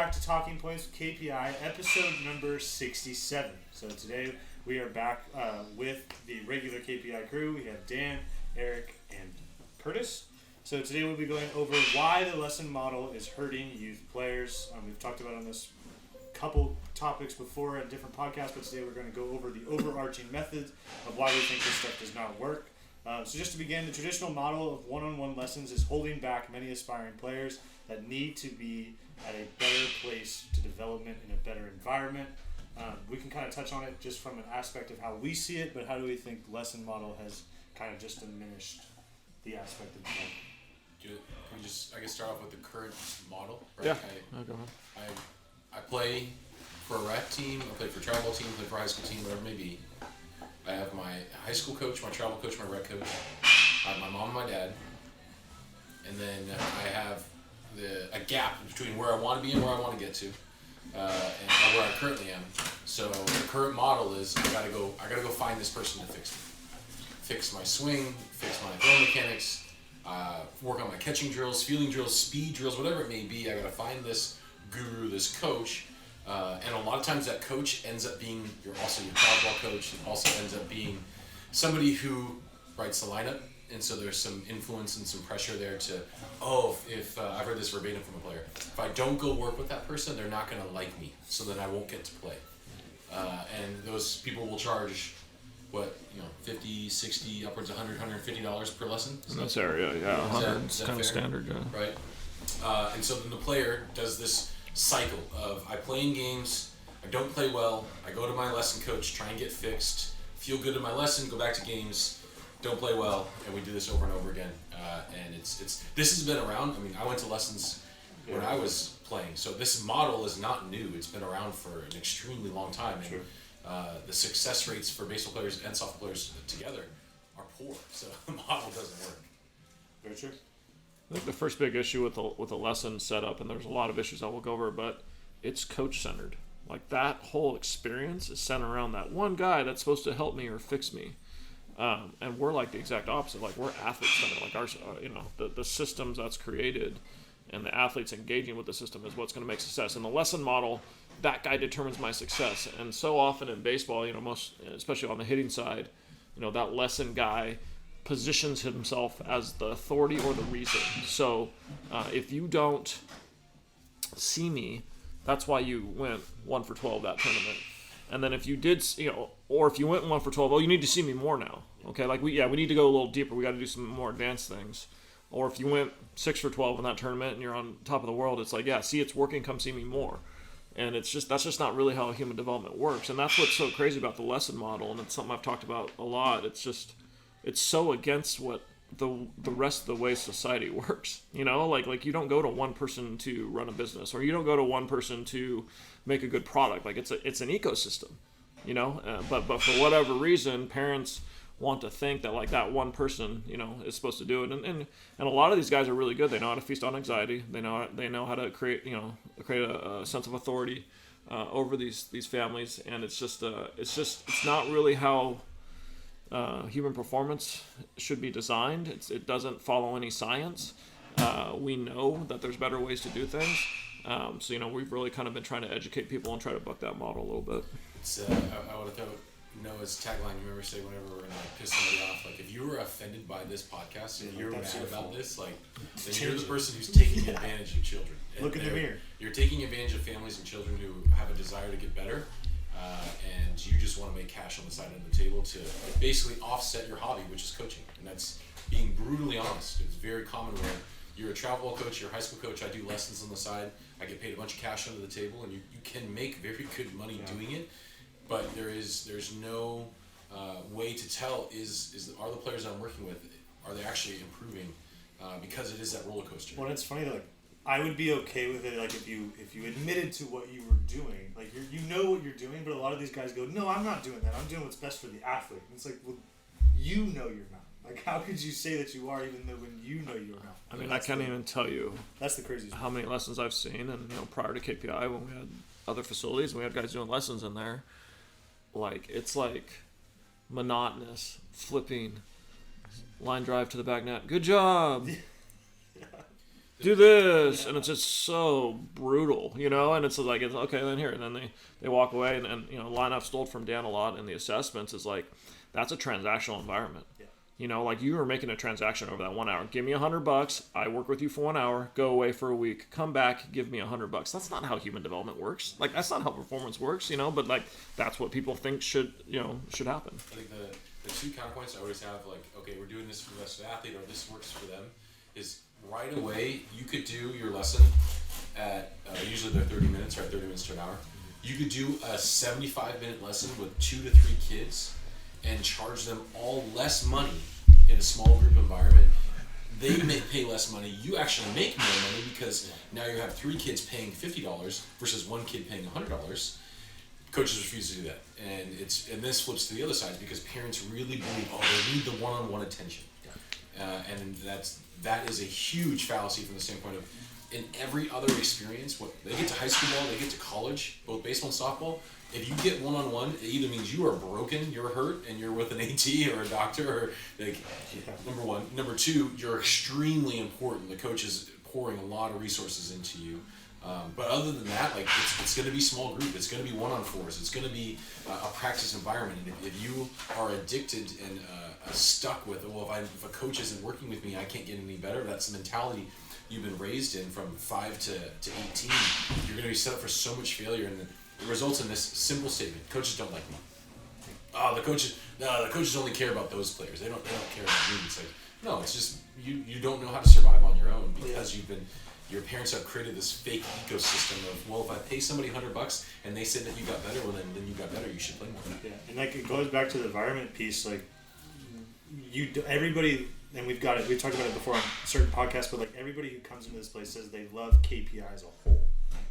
back to Talking Points with KPI, episode number 67. So today we are back with the regular KPI crew. We have Dan, Eric, and Curtis. So today we'll be going over why the lesson model is hurting youth players. We've talked about on this couple topics before in different podcasts, but today we're going to go over the overarching methods of why we think this stuff does not work. So just to begin, the traditional model of one-on-one lessons is holding back many aspiring players that need to be at a better place to development in a better environment. We can kind of touch on it just from an aspect of how we see it, but how do we think lesson model has kind of just diminished the aspect of development? Can we just, I guess, start off with the current model? Right? Yeah. Go ahead. I play for a rec team, I play for a travel team, I play for a high school team, whatever it may be. I have my high school coach, my travel coach, my rec coach, I have my mom and my dad, and then I have a gap between where I want to be and where I want to get to, and where I currently am. So the current model is I gotta go find this person to fix my swing, fix my throw mechanics, work on my catching drills, fielding drills, speed drills, whatever it may be. I gotta find this guru, this coach, and a lot of times that coach ends up being your travel ball coach. It also ends up being somebody who writes the lineup. And so there's some influence and some pressure there to, if I've heard this verbatim from a player, if I don't go work with that person, they're not going to like me, so then I won't get to play. And those people will charge, 50, 60, upwards of $100, $150 per lesson? In this area, yeah, 100 is kind of standard, yeah. Right. And so then the player does this cycle of I play in games, I don't play well, I go to my lesson coach, try and get fixed, feel good in my lesson, go back to games, don't play well, and we do this over and over again. And this has been around. I mean, I went to lessons when I was playing, so this model is not new. It's been around for an extremely long time. Sure. And the success rates for baseball players and softball players together are poor. So the model doesn't work. Very true. I think the first big issue with the lesson setup, and there's a lot of issues that we'll go over, but it's coach-centered. Like, that whole experience is centered around that one guy that's supposed to help me or fix me. And we're like the exact opposite. Like, we're athletes-centered. Like, our, the systems that's created and the athletes engaging with the system is what's going to make success. In the lesson model, that guy determines my success. And so often in baseball, especially on the hitting side, that lesson guy positions himself as the authority or the reason. So if you don't see me, that's why you went 1 for 12 that tournament. And then if you did, or if you went 1 for 12, you need to see me more now. Okay, like we need to go a little deeper. We got to do some more advanced things. Or if you went 6 for 12 in that tournament and you're on top of the world, it's like, see, it's working. Come see me more. And that's just not really how human development works. And that's what's so crazy about the lesson model. And it's something I've talked about a lot. It's so against what the rest of the way society works. Like you don't go to one person to run a business, or you don't go to one person to make a good product. Like it's an ecosystem, but for whatever reason, parents want to think that like that one person, is supposed to do it. And a lot of these guys are really good. They know how to feast on anxiety. They know how to create a sense of authority over these families. And it's not really how human performance should be designed. It doesn't follow any science. We know that there's better ways to do things. So we've really kind of been trying to educate people and try to buck that model a little bit. It's I would have thought Noah's tagline. You remember say whenever we're gonna piss somebody off, like if you were offended by this podcast and you're mad about this, like then you're the person who's taking advantage of children. And look in the mirror. You're taking advantage of families and children who have a desire to get better. And you just want to make cash on the side of the table to basically offset your hobby, which is coaching. And that's being brutally honest. It's very common where you're a travel coach, you're a high school coach, I do lessons on the side, I get paid a bunch of cash under the table, and you can make very good money doing it, but there's no way to tell are the players I'm working with, are they actually improving, because it is that roller coaster. Well, it's funny, like, I would be okay with it, like if you admitted to what you were doing, like you know what you're doing, but a lot of these guys go, no, I'm not doing that. I'm doing what's best for the athlete. And it's like, well, you're not. Like, how could you say that you are, even though when you know you're not? I mean, I can't even tell you. That's the craziest. How many lessons I've seen, and prior to KPI, when we had other facilities, we had guys doing lessons in there. Like it's like monotonous, flipping, line drive to the back net. Good job. do this, and it's just so brutal, and it's like, it's okay, then here, and then they walk away, and line I've stole from Dan a lot in the assessments is like, that's a transactional environment. Like you were making a transaction over that 1 hour. Give me $100. I work with you for 1 hour. Go away for a week. Come back. Give me $100. That's not how human development works. Like that's not how performance works. But like that's what people think should happen. I think the two counterpoints I always have, like, okay, we're doing this for the rest of the athlete, or this works for them, is right away you could do your lesson at usually they're 30 minutes or 30 minutes to an hour. You could do a 75-minute lesson with 2 to 3 kids and charge them all less money in a small group environment. They may pay less money. You actually make more money because now you have 3 kids paying $50 versus 1 kid paying $100. Coaches refuse to do that, and this flips to the other side because parents really believe they need the one-on-one attention, and that is a huge fallacy from the standpoint of in every other experience. What they get to high school ball, they get to college, both baseball and softball. If you get one-on-one, it either means you are broken, you're hurt, and you're with an AT or a doctor, or number one. Number two, you're extremely important. The coach is pouring a lot of resources into you. But other than that, like it's going to be small group. It's going to be one-on-fours. It's going to be a practice environment. And if you are addicted and stuck with, if a coach isn't working with me, I can't get any better. That's the mentality you've been raised in from 5 to 18. You're going to be set up for so much failure, and it results in this simple statement: coaches don't like me. The coaches only care about those players. They don't care about me. It's like, no, it's just you don't know how to survive on your own because your parents have created this fake ecosystem of, if I pay somebody $100 and they said that you got better, then you got better. You should play more. Yeah, and like it goes back to the environment piece. Like everybody, and we've talked about it before on certain podcasts, but like everybody who comes into this place says they love KPI as a whole.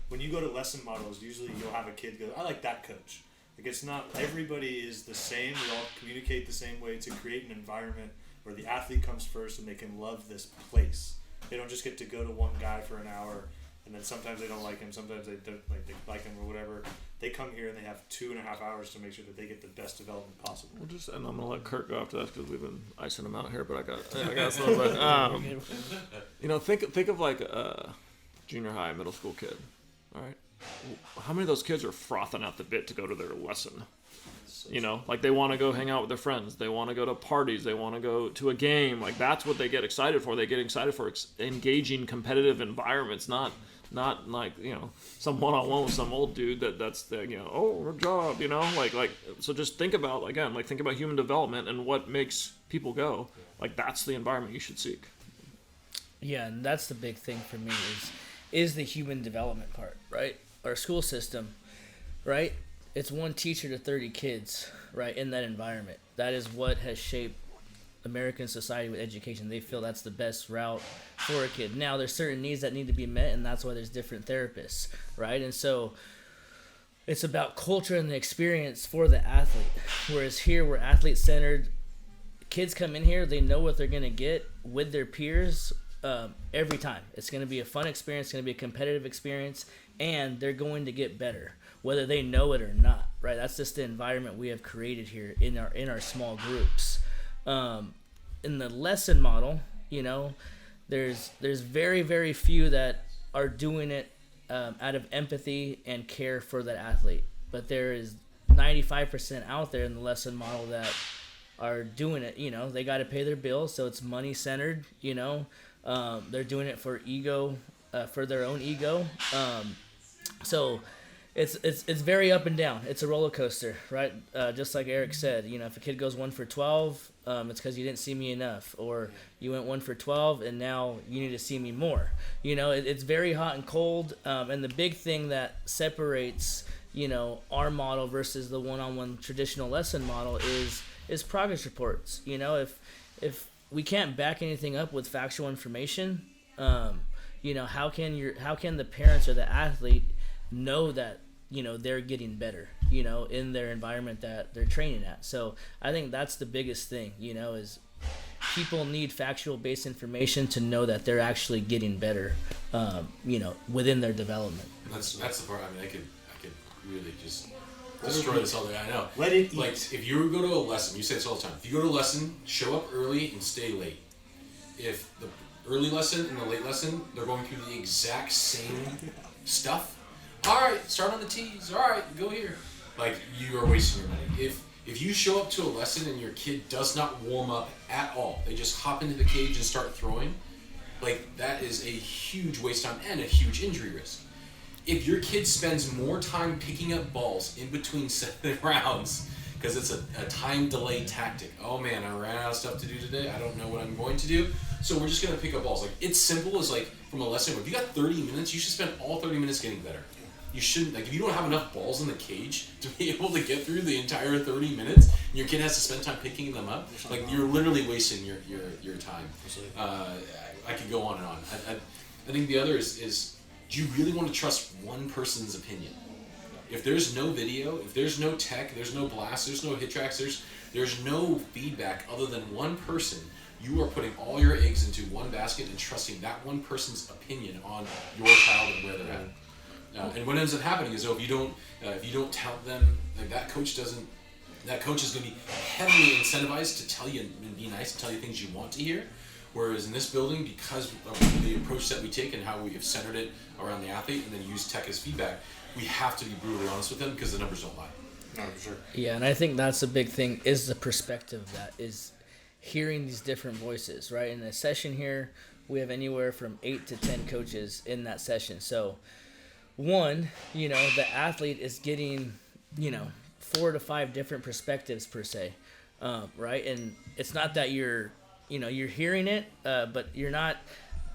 When you go to lesson models, usually you'll have a kid go, I like that coach. Like it's not, everybody is the same. We all communicate the same way to create an environment where the athlete comes first and they can love this place. They don't just get to go to one guy for an hour and then sometimes they don't like him, sometimes they don't like him or whatever. They come here and they have 2.5 hours to make sure that they get the best development possible. And I'm gonna let Kurt go after that because we've been icing him out here. But I got some. But think of like a junior high, middle school kid. All right, how many of those kids are frothing at the bit to go to their lesson? Like they want to go hang out with their friends. They want to go to parties. They want to go to a game. Like that's what they get excited for. They get excited for engaging competitive environments, not like, some one-on-one with some old dude that's the, good job, like, so just think about, again, like think about human development and what makes people go. Like that's the environment you should seek. Yeah, and that's the big thing for me is the human development part, right? Our school system, right? It's one teacher to 30 kids, right, in that environment. That is what has shaped American society with education. They feel that's the best route for a kid. Now, there's certain needs that need to be met, and that's why there's different therapists, right? And so it's about culture and the experience for the athlete. Whereas here, we're athlete-centered. Kids come in here, they know what they're going to get with their peers every time. It's going to be a fun experience. It's going to be a competitive experience, and they're going to get better, whether they know it or not, right? That's just the environment we have created here in our small groups. In the lesson model, there's very, very few that are doing it out of empathy and care for that athlete. But there is 95% out there in the lesson model that are doing it. They got to pay their bills, so it's money centered. They're doing it for ego, for their own ego. So it's very up and down. It's a roller coaster, right? Just like Eric said, if a kid goes 1 for 12, it's because you didn't see me enough, or you went 1 for 12 and now you need to see me more. It's very hot and cold. And the big thing that separates, our model versus the one-on-one traditional lesson model is progress reports. If we can't back anything up with factual information, how can the parents or the athlete know that they're getting better in their environment that they're training at? So I think that's the biggest thing, is people need factual based information to know that they're actually getting better within their development. That's the part. I could really just destroy this all day. I know. Let it eat. Like if you go to a lesson, you say this all the time. If you go to a lesson, show up early and stay late. If early lesson and the late lesson, they're going through the exact same stuff. All right, start on the tees. All right, go here. Like, you are wasting your money. If you show up to a lesson and your kid does not warm up at all, they just hop into the cage and start throwing, like, that is a huge waste of time and a huge injury risk. If your kid spends more time picking up balls in between rounds, because it's a time delay tactic. Oh man, I ran out of stuff to do today. I don't know what I'm going to do. So we're just going to pick up balls. Like, it's simple as, like, from a lesson, if you got 30 minutes, you should spend all 30 minutes getting better. You shouldn't, like, if you don't have enough balls in the cage to be able to get through the entire 30 minutes, and your kid has to spend time picking them up, like, you're literally wasting your time. I could go on and on. I think the other is, do you really want to trust one person's opinion? If there's no video, if there's no tech, there's no blast, there's no hit tracks, there's no feedback other than one person, you are putting all your eggs into one basket and trusting that one person's opinion on your child and where they're at. And what ends up happening is, if you don't tell them, like, that coach is going to be heavily incentivized to tell you and be nice and tell you things you want to hear. Whereas in this building, because of the approach that we take and how we have centered it around the athlete and then use tech as feedback, we have to be brutally honest with them because the numbers don't lie. No, for sure. Yeah, and I think that's a big thing, is the perspective that is hearing these different voices, right? In a session here, we have anywhere from 8 to 10 coaches in that session. So, one, the athlete is getting, 4 to 5 different perspectives per se, right? And it's not that you're hearing it, but you're not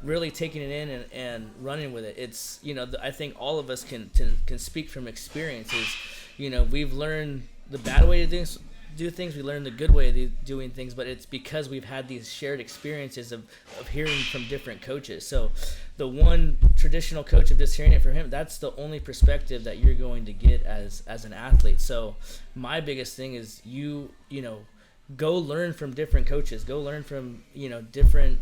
really taking it in and running with it. It's, I think all of us can speak from experiences. We've learned the bad way to do things, we learned the good way of doing things, but it's because we've had these shared experiences of hearing from different coaches. So the one traditional coach, of just hearing it from him, that's the only perspective that you're going to get as an athlete. So my biggest thing is go learn from different coaches, go learn from different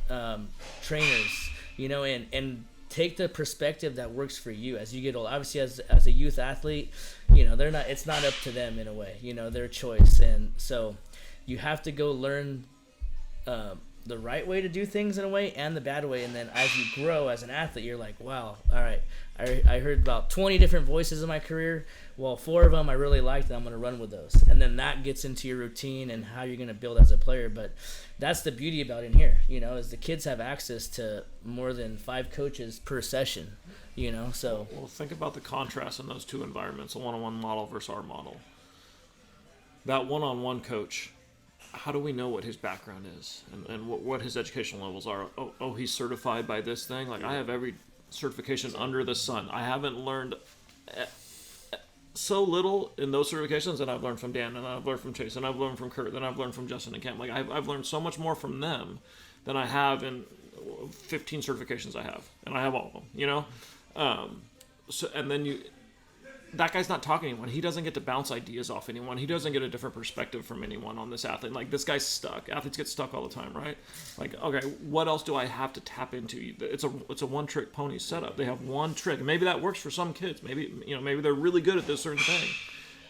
trainers, and take the perspective that works for you as you get old. Obviously, as a youth athlete, it's not up to them in a way, their choice. And so you have to go learn the right way to do things in a way and the bad way. And then as you grow as an athlete, you're like, wow, all right, I heard about 20 different voices in my career. Well, 4 of them I really liked, and I'm going to run with those. And then that gets into your routine and how you're going to build as a player. But that's the beauty about in here, is the kids have access to more than 5 coaches per session, so. Well, think about the contrast in those two environments, a one-on-one model versus our model. That one-on-one coach, how do we know what his background is and what his educational levels are? Oh, he's certified by this thing. Like, I have every certification under the sun. I haven't learned so little in those certifications, and I've learned from Dan, and I've learned from Chase, and I've learned from Kurt, and I've learned from Justin and Cam. Like, I've learned so much more from them than I have in 15 certifications I have, and I have all of them, So, and then that guy's not talking to anyone. He doesn't get to bounce ideas off anyone. He doesn't get a different perspective from anyone on this athlete. Like, this guy's stuck. Athletes get stuck all the time, right? Like, okay, what else do I have to tap into? It's a one-trick pony setup. They have one trick. And maybe that works for some kids. Maybe they're really good at this certain thing.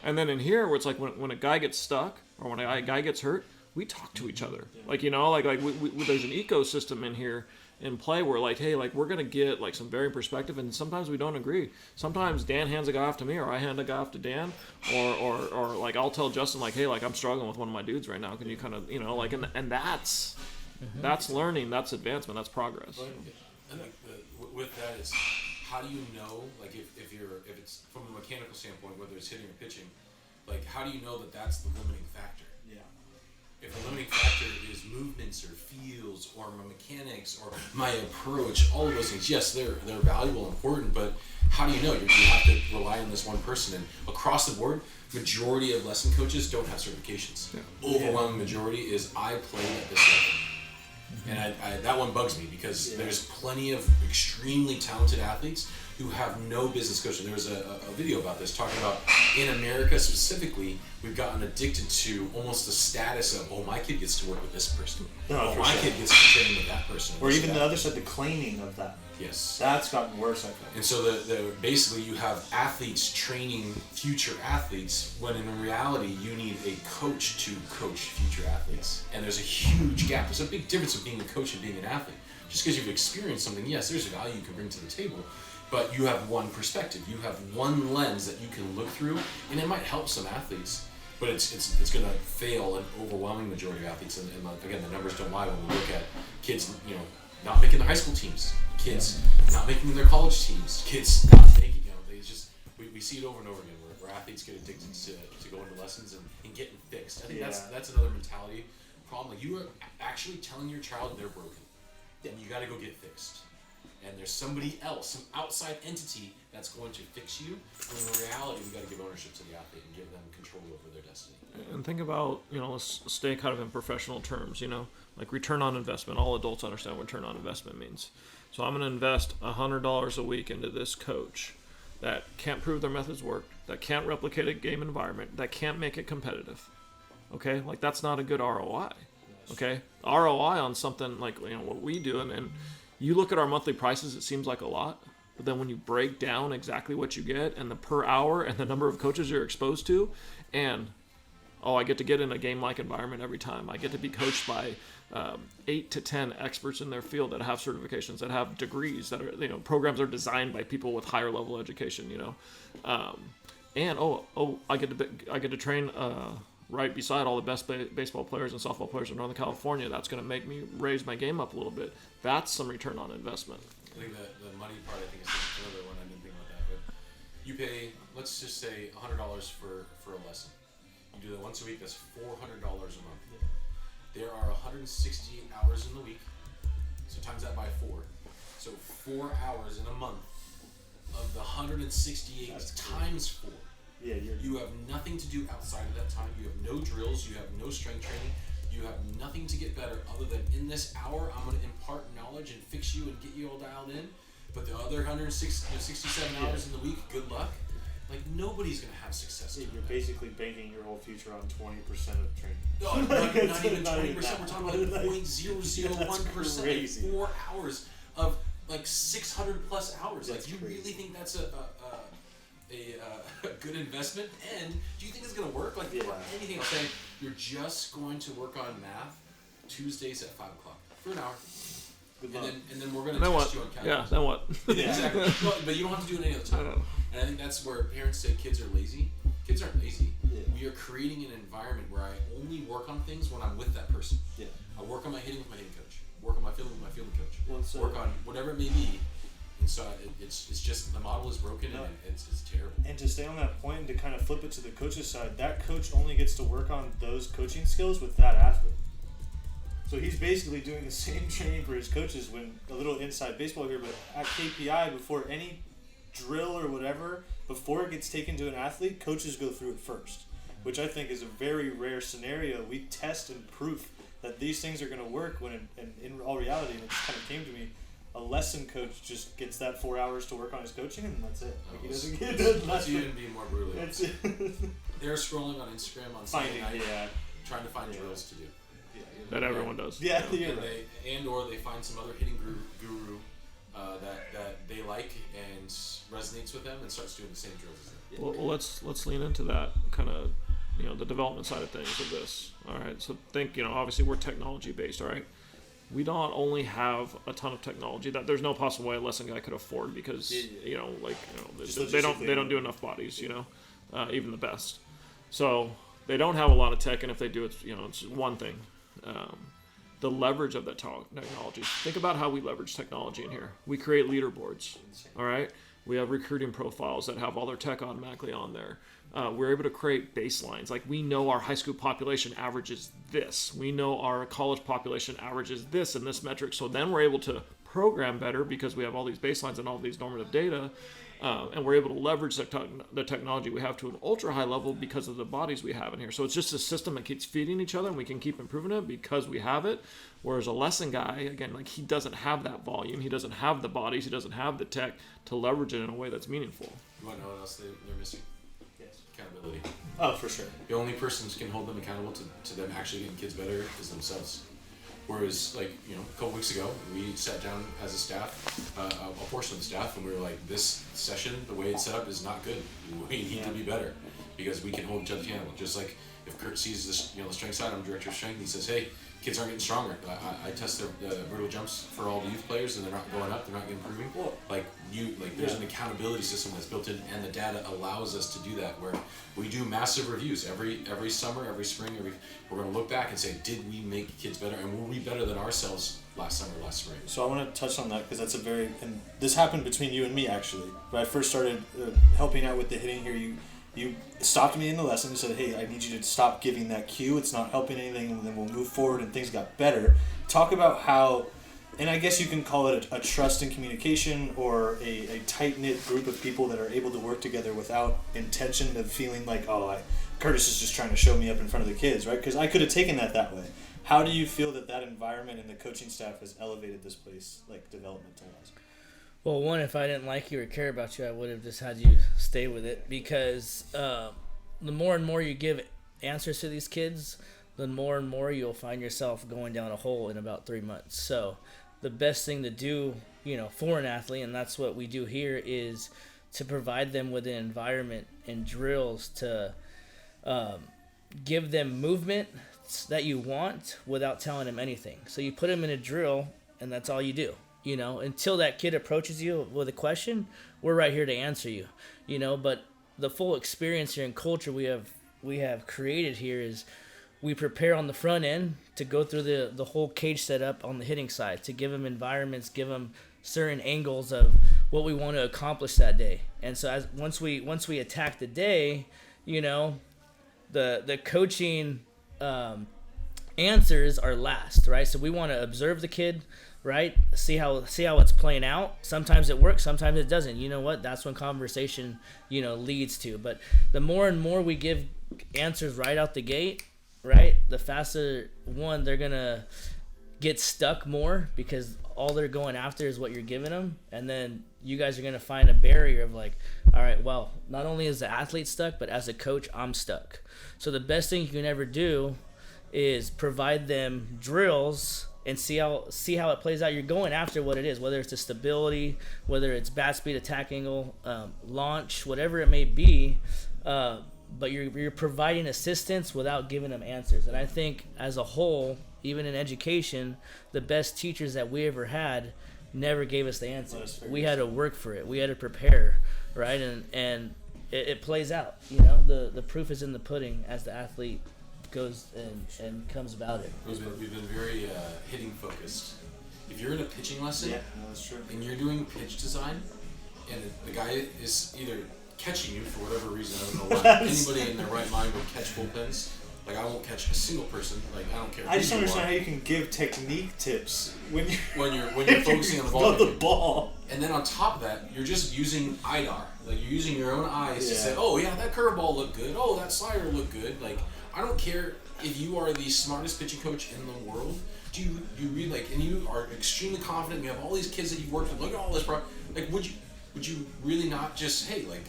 And then in here, where it's like when a guy gets stuck or when a guy gets hurt, we talk to each other. Like, we there's an ecosystem in here in play where, like, hey, like, we're going to get, like, some varying perspective, and sometimes we don't agree. Sometimes Dan hands a guy off to me, or I hand a guy off to Dan, or like, I'll tell Justin, like, hey, like, I'm struggling with one of my dudes right now. Can you kind of, like, and that's learning, that's advancement, that's progress. And with that is, how do you know, like, if it's from a mechanical standpoint, whether it's hitting or pitching, like, how do you know that that's the limiting factor? Yeah. If the limiting factor is movements or feels or my mechanics or my approach, all of those things, yes, they're valuable and important, but how do you know? You have to rely on this one person. And across the board, majority of lesson coaches don't have certifications. Yeah. Overwhelming majority is I played at this level. And I that one bugs me because there's plenty of extremely talented athletes who have no business coaching. There was a video about this talking about in America specifically, we've gotten addicted to almost the status of, oh, my kid gets to work with this person. My kid gets to train with that person. Or even the other side, the claiming of that. Yes. That's gotten worse, I think. And so basically you have athletes training future athletes when in reality you need a coach to coach future athletes. And there's a huge gap. There's a big difference of being a coach and being an athlete. Just because you've experienced something, yes, there's a value you can bring to the table, but you have one perspective. You have one lens that you can look through, and it might help some athletes, but it's going to fail an overwhelming majority of athletes. And again, the numbers don't lie when we look at kids, not making their high school teams, kids not making their college teams, kids not making, they just, we see it over and over again where athletes get addicted to going to lessons and getting fixed. I think that's another mentality problem. Like, you are actually telling your child they're broken, and you got to go get fixed. And there's somebody else, some outside entity that's going to fix you. When in reality, we got to give ownership to the athlete and give them control over their destiny. And think about, let's stay kind of in professional terms, like return on investment. All adults understand what return on investment means. So I'm going to invest $100 a week into this coach that can't prove their methods work, that can't replicate a game environment, that can't make it competitive. Okay? Like, that's not a good ROI. Okay? ROI on something like, what we do, and you look at our monthly prices, it seems like a lot, but then when you break down exactly what you get and the per hour and the number of coaches you're exposed to, and I get to get in a game-like environment every time. I get to be coached by 8 to 10 experts in their field that have certifications, that have degrees, that are, programs are designed by people with higher level education, and I get to train right beside all the best baseball players and softball players in Northern California. That's going to make me raise my game up a little bit. That's some return on investment. I think the money part, I think, is another one. I didn't think about that. But you pay, let's just say, $100 for a lesson. You do that once a week, that's $400 a month. There are 168 hours in the week, so times that by 4. So 4 hours in a month of the 168 times 4. Yeah, you have nothing to do outside of that time. You have no drills. You have no strength training. You have nothing to get better other than in this hour, I'm going to impart knowledge and fix you and get you all dialed in. But the other 167 hours in the week, good luck. Like, nobody's going to have success. Yeah, you're basically banking your whole future on 20% of training. No, not even 20%. We're talking about 0.001%. Crazy. 4 hours of like 600 plus hours. That's like, you crazy. really think that's a good investment? And do you think it's going to work? Like, for anything else, saying you're just going to work on math Tuesdays at 5 o'clock for an hour. And then we're going to test you on calculus. Yeah, then what? Yeah, exactly. No, but you don't have to do it any other time. And I think that's where parents say kids are lazy. Kids aren't lazy. Yeah. We are creating an environment where I only work on things when I'm with that person. Yeah. I work on my hitting with my hitting coach. Work on my fielding with my fielding coach. Well, work on whatever it may be. And so it's just the model is broken and it's terrible. And to stay on that point and to kind of flip it to the coach's side, that coach only gets to work on those coaching skills with that athlete. So he's basically doing the same training for his coaches. When a little inside baseball here, but at KPI, before any drill or whatever, before it gets taken to an athlete, coaches go through it first, which I think is a very rare scenario. We test and proof that these things are going to work when in all reality, and it just kind of came to me, a lesson coach just gets that 4 hours to work on his coaching, and that's it. Like, he doesn't get Let's even be more brutal. They're scrolling on Instagram on Sunday night, trying to find drills to do. That everyone does. Yeah, or they find some other hitting guru that they like and resonates with them and starts doing the same drills as them. Well, let's lean into that kind of, the development side of things of this. All right, so think, obviously we're technology based. All right, we don't only have a ton of technology that there's no possible way a lesson guy could afford because they don't do enough bodies. Even the best. So they don't have a lot of tech, and if they do, it's one thing. The leverage of that technology. Think about how we leverage technology in here. We create leaderboards. All right. We have recruiting profiles that have all their tech automatically on there. We're able to create baselines. Like, we know our high school population averages this. We know our college population averages this and this metric. So then we're able to program better because we have all these baselines and all these normative data. And we're able to leverage the technology we have to an ultra high level because of the bodies we have in here. So it's just a system that keeps feeding each other, and we can keep improving it because we have it. Whereas a lesson guy, again, like, he doesn't have that volume. He doesn't have the bodies. He doesn't have the tech to leverage it in a way that's meaningful. You want to know what else they're missing? Yes. Accountability. Oh, for sure. The only person who can hold them accountable to them actually getting kids better is themselves. Whereas, like, a couple weeks ago, we sat down as a staff, a portion of the staff, and we were like, this session, the way it's set up is not good. We need to be better. because we can hold each other accountable. Just like if Kurt sees this, the strength side, I'm director of strength, and he says, hey, kids aren't getting stronger. I test their vertical jumps for all the youth players, and they're not going up. They're not improving. Well, There's an accountability system that's built in, and the data allows us to do that. Where we do massive reviews every summer, every spring. We're going to look back and say, did we make kids better, and were we better than ourselves last summer, last spring? So I want to touch on that because that's and this happened between you and me actually. When I first started helping out with the hitting here, you stopped me in the lesson and said, hey, I need you to stop giving that cue. It's not helping anything, and then we'll move forward, and things got better. Talk about how, and I guess you can call it a trust in communication, or a tight-knit group of people that are able to work together without intention of feeling like, Curtis is just trying to show me up in front of the kids, right? Because I could have taken that way. How do you feel that environment and the coaching staff has elevated this place, like developmental-wise? Well, one, if I didn't like you or care about you, I would have just had you stay with it, because the more and more you give answers to these kids, the more and more you'll find yourself going down a hole in about 3 months. So the best thing to do, for an athlete, and that's what we do here, is to provide them with an environment and drills to give them movement that you want without telling them anything. So you put them in a drill, and that's all you do. Until that kid approaches you with a question, we're right here to answer you. But the full experience here and culture we have created here is we prepare on the front end to go through the whole cage setup on the hitting side, to give them environments, give them certain angles of what we want to accomplish that day. And so once we attack the day, the coaching answers are last, right? So we want to observe the kid, right? See how it's playing out. Sometimes it works, sometimes it doesn't. You know what? That's when conversation, leads to. But the more and more we give answers right out the gate, right? The faster, one, they're gonna get stuck more, because all they're going after is what you're giving them. And then you guys are gonna find a barrier of like, all right, well, not only is the athlete stuck, but as a coach, I'm stuck. So the best thing you can ever do is provide them drills and see how it plays out. You're going after what it is, whether it's the stability, whether it's bat speed, attack angle, launch, whatever it may be. But you're providing assistance without giving them answers. And I think as a whole, even in education, the best teachers that we ever had never gave us the answers. We had to work for it. We had to prepare, right? And it plays out. The proof is in the pudding as the athlete goes and comes about it. We've been very hitting focused. If you're in a pitching lesson, that's true, and you're doing pitch design, and the guy is either catching you for whatever reason, I don't know why anybody in their right mind would catch bullpens. Like, I won't catch a single person. Like, I don't care. I just don't understand how you can give technique tips when you're focusing on the ball. And then on top of that, you're just using IDAR. Like, you're using your own eyes to say, oh yeah, that curveball looked good. Oh, that slider looked good. Like, I don't care if you are the smartest pitching coach in the world. Do you really and you are extremely confident? You have all these kids that you've worked with. Look at all this. Would you really not just, hey, like,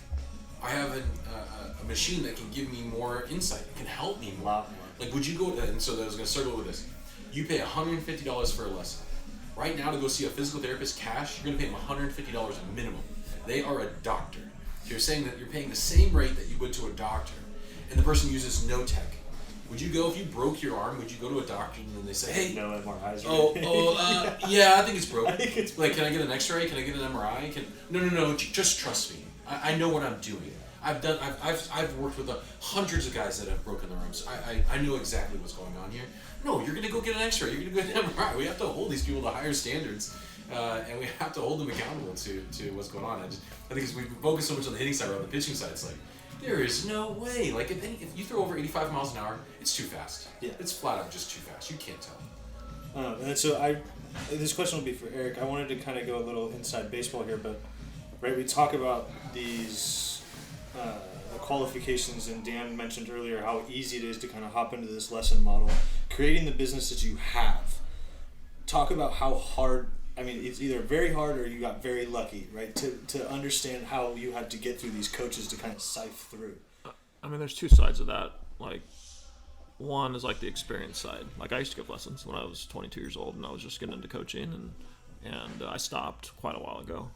I have a machine that can give me more insight. It can help me more. Like, would you go? And so I was going to circle with this. You pay $150 for a lesson. Right now, to go see a physical therapist cash, you're going to pay them $150 minimum. They are a doctor. So you're saying that you're paying the same rate that you would to a doctor, and the person uses no tech. Would you go, if you broke your arm, would you go to a doctor and then they say, hey, no MRIs? Yeah, I think it's broke. It's like, can I get an X-ray? Can I get an MRI? No, just trust me. I know what I'm doing. I've worked with hundreds of guys that have broken their arms. I know exactly what's going on here. No, you're gonna go get an X-ray. You're gonna go get an MRI. We have to hold these people to higher standards, and we have to hold them accountable to what's going on. I think as we focus so much on the hitting side, or on the pitching side, it's like, there is no way. Like, if you throw over 85 miles an hour, it's too fast. Yeah, it's flat out just too fast. You can't tell. And so this question will be for Eric. I wanted to kind of go a little inside baseball here, but right, we talk about these qualifications, and Dan mentioned earlier how easy it is to kind of hop into this lesson model, creating the business that you have. Talk about how hard. I mean, it's either very hard or you got very lucky, right? To understand how you had to get through these coaches to kind of sift through. I mean, there's two sides of that. Like, one is like the experience side. Like, I used to give lessons when I was 22 years old, and I was just getting into coaching, and I stopped quite a while ago.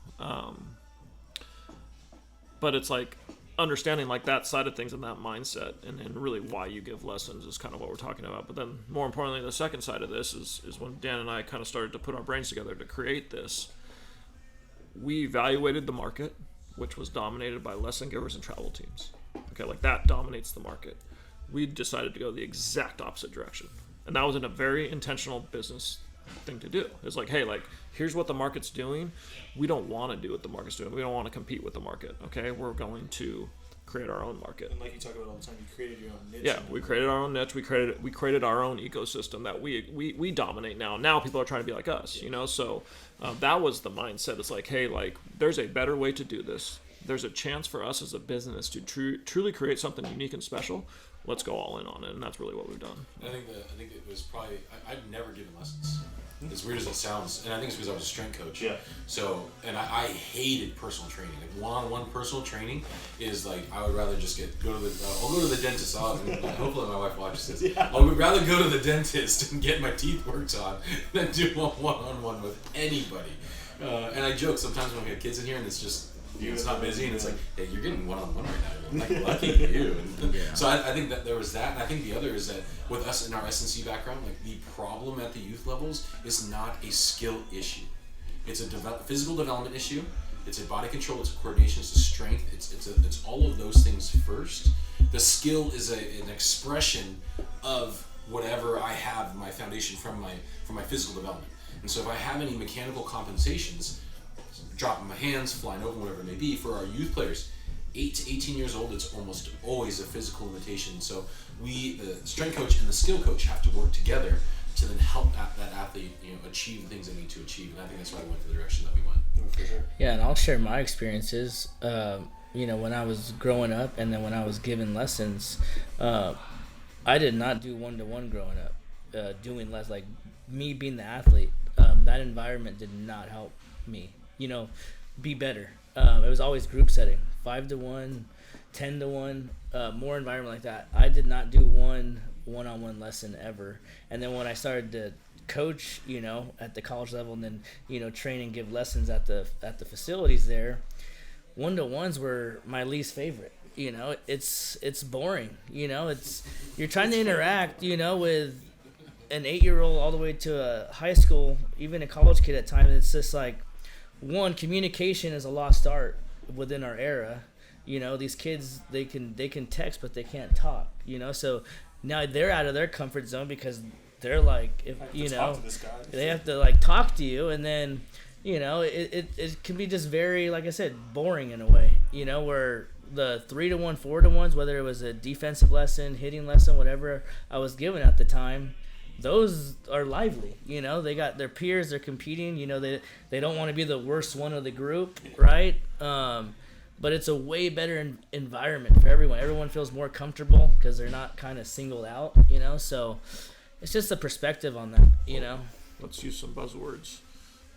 But it's like, understanding like that side of things and that mindset and really why you give lessons is kind of what we're talking about. But then more importantly, the second side of this is when Dan and I kind of started to put our brains together to create this. We evaluated the market, which was dominated by lesson givers and travel teams. Okay, like that dominates the market. We decided to go the exact opposite direction. And that was in a very intentional business thing to do. It's like, hey, like, here's what the market's doing. We don't want to do what the market's doing. We don't want to compete with the market. Okay, we're going to create our own market. And like you talk about all the time, you created your own niche. Yeah, we created our own niche. We created our own ecosystem that we dominate now. Now people are trying to be like us, you know. So that was the mindset. It's like, hey, like, there's a better way to do this. There's a chance for us as a business to truly create something unique and special. Let's go all in on it, and that's really what we've done. I think it was probably I've never given lessons. As weird as it sounds, and I think it's because I was a strength coach. Yeah. So, and I hated personal training. Like one-on-one personal training is like I would rather just go to the. I'll go to the dentist. Hopefully my wife watches this. Yeah. I would rather go to the dentist and get my teeth worked on than do a one-on-one with anybody. And I joke sometimes when we have kids in here, and it's just. It's not busy, and it's like, hey, you're getting one-on-one right now. Like, lucky you. And so I think that there was that, and I think the other is that with us in our S&C background, like the problem at the youth levels is not a skill issue. It's a physical development issue. It's a body control. It's a coordination. It's a strength. It's all of those things first. The skill is an expression of whatever I have my foundation from my physical development. And so if I have any mechanical compensations, dropping my hands, flying over, whatever it may be, for our youth players, 8 to 18 years old, it's almost always a physical limitation. So we, the strength coach and the skill coach, have to work together to then help that athlete, achieve the things they need to achieve. And I think that's why we went the direction that we went. For sure. Yeah, and I'll share my experiences. When I was growing up, and then when I was given lessons, I did not do one-to-one growing up. Doing less, like me being the athlete, that environment did not help me. Be better. It was always group setting, 5-to-1, 10-to-1, more environment like that. I did not do one-on-one lesson ever. And then when I started to coach, at the college level, and then train and give lessons at the facilities there, one-to-ones were my least favorite. It's boring. You're trying to interact, with an 8-year-old all the way to a high school, even a college kid at times. It's just like, one, communication is a lost art within our era. These kids, they can text, but they can't talk. So now they're out of their comfort zone because they're like, they have to like talk to you, and then it can be just very, like I said, boring in a way. Where the 3-to-1, 4-to-1s, whether it was a defensive lesson, hitting lesson, whatever I was given at the time, those are lively. They got their peers, they're competing, they don't want to be the worst one of the group, right? But it's a way better environment for everyone. Everyone feels more comfortable because they're not kind of singled out, so it's just a perspective on that. Let's use some buzzwords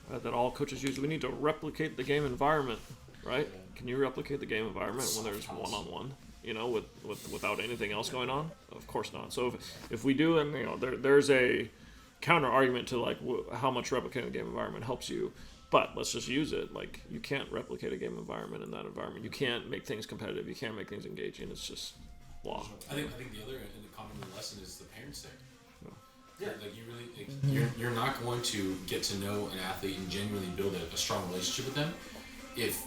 that all coaches use. We need to replicate the game environment, right? Can you replicate the game environment when there's one-on-one? Without anything else going on? Of course not. So if we do, and there's a counter argument to like how much replicating the game environment helps you, but let's just use it. Like, you can't replicate a game environment in that environment. You can't make things competitive. You can't make things engaging. It's just blah. I think the other common lesson is the parents there. Yeah. Like you really, you're not going to get to know an athlete and genuinely build a strong relationship with them if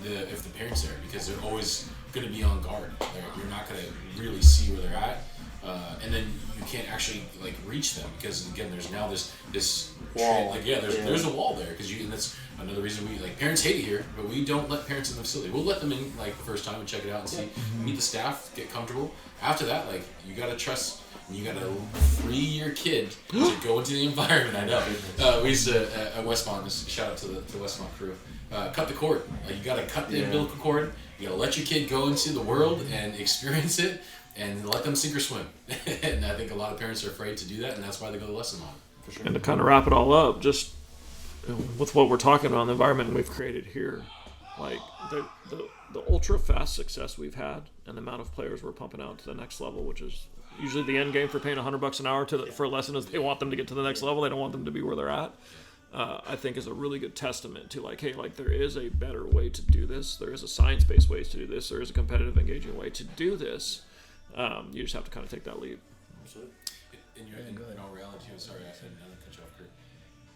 the parents there, because they're always going to be on guard. You're not going to really see where they're at, and then you can't actually like reach them because again, there's now this wall. There's a wall there because and that's another reason we like parents hate it here, but we don't let parents in the facility. We'll let them in like the first time and check it out and see, meet the staff, get comfortable. After that, like you got to trust. You got a 3-year kid to go into the environment. I know. We used to at Westmont. Shout out to the Westmont crew. Cut the cord. Like you got to cut the umbilical cord. You got to let your kid go into the world and experience it, and let them sink or swim. And I think a lot of parents are afraid to do that, and that's why they go to lesson mode. For sure. And to kind of wrap it all up, just with what we're talking about, the environment we've created here, like the ultra fast success we've had, and the amount of players we're pumping out to the next level, which is usually the end game for paying $100 an hour for a lesson is they want them to get to the next level. They don't want them to be where they're at. I think is a really good testament to like, hey, like there is a better way to do this. There is a science-based way to do this. There is a competitive, engaging way to do this. You just have to kind of take that leap. Absolutely. In all reality, I'm sorry, I said another cut you off, Kurt.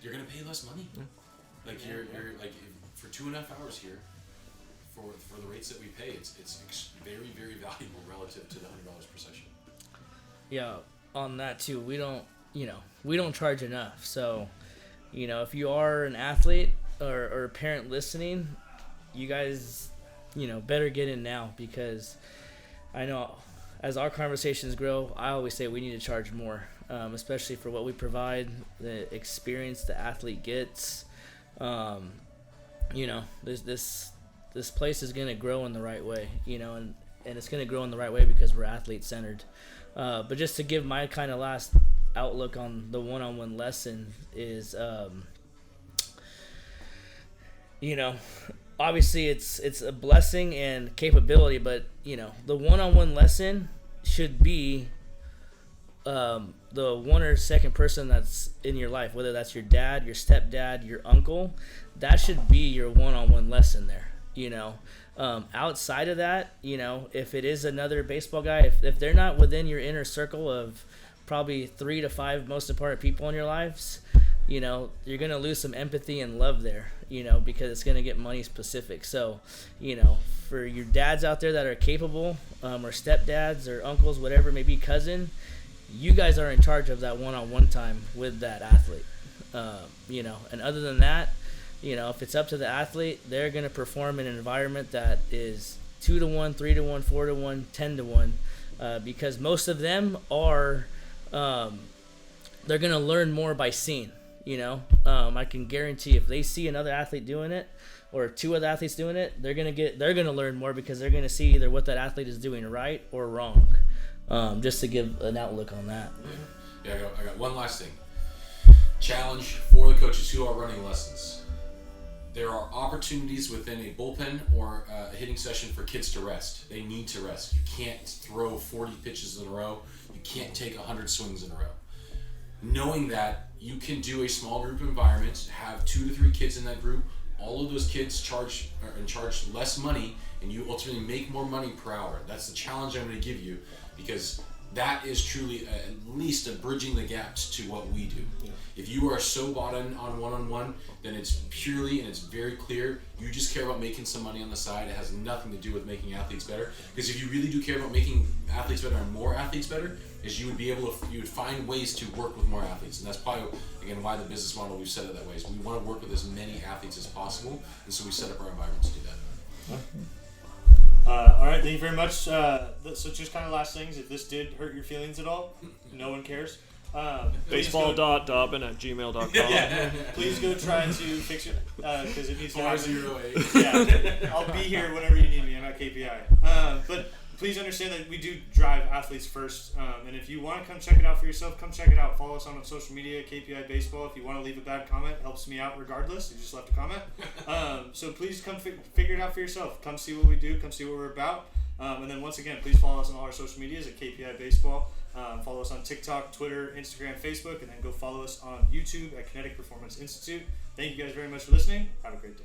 You're gonna pay less money. Yeah. Like you're like for 2.5 hours here, for the rates that we pay, it's very, very valuable relative to the $100 per session. Yeah, on that too, we don't charge enough. So, if you are an athlete or a parent listening, you guys, better get in now, because I know as our conversations grow, I always say we need to charge more, especially for what we provide, the experience the athlete gets. This place is going to grow in the right way, and it's going to grow in the right way because we're athlete centered. But just to give my kind of last outlook on the one-on-one lesson is, obviously it's a blessing and capability, but the one-on-one lesson should be the one or second person that's in your life, whether that's your dad, your stepdad, your uncle. That should be your one-on-one lesson there. Outside of that, if it is another baseball guy, if they're not within your inner circle of probably 3 to 5 most important people in your lives, you're going to lose some empathy and love there, because it's going to get money specific. So, for your dads out there that are capable, or stepdads or uncles, whatever it may be, cousin, you guys are in charge of that one-on-one time with that athlete. And other than that, if it's up to the athlete, they're going to perform in an environment that is 2 to 1, 3 to 1, 4 to 1, 10 to 1, because most of them are, they're going to learn more by seeing. I can guarantee if they see another athlete doing it, or 2 other athletes doing it, they're going to learn more, because they're going to see either what that athlete is doing right or wrong. Just to give an outlook on that. Yeah, I got one last thing. Challenge for the coaches who are running lessons. There are opportunities within a bullpen or a hitting session for kids to rest. They need to rest. You can't throw 40 pitches in a row. You can't take 100 swings in a row. Knowing that, you can do a small group environment, have 2 to 3 kids in that group. All of those kids charge less money, and you ultimately make more money per hour. That's the challenge I'm going to give you, because that is truly at least a bridging the gaps to what we do. Yeah. If you are so bought in on one-on-one, then it's purely, and it's very clear, you just care about making some money on the side. It has nothing to do with making athletes better. Because if you really do care about making athletes better and more athletes better, is you would find ways to work with more athletes. And that's probably, again, why the business model we've set it that way is we want to work with as many athletes as possible, and so we set up our environments to do that. Yeah. All right, thank you very much. So just kind of last things, if this did hurt your feelings at all, no one cares. Baseball.dobbin@gmail.com. Yeah. Please go try to fix it, because it needs to happen. 408. Yeah, I'll be here whenever you need me. I'm at KPI. But please understand that we do drive athletes first. And if you want to come check it out for yourself, come check it out. Follow us on social media, KPI Baseball. If you want to leave a bad comment, it helps me out regardless. You just left a comment. So please come figure it out for yourself. Come see what we do. Come see what we're about. And then once again, please follow us on all our social medias at KPI Baseball. Follow us on TikTok, Twitter, Instagram, Facebook, and then go follow us on YouTube at Kinetic Performance Institute. Thank you guys very much for listening. Have a great day.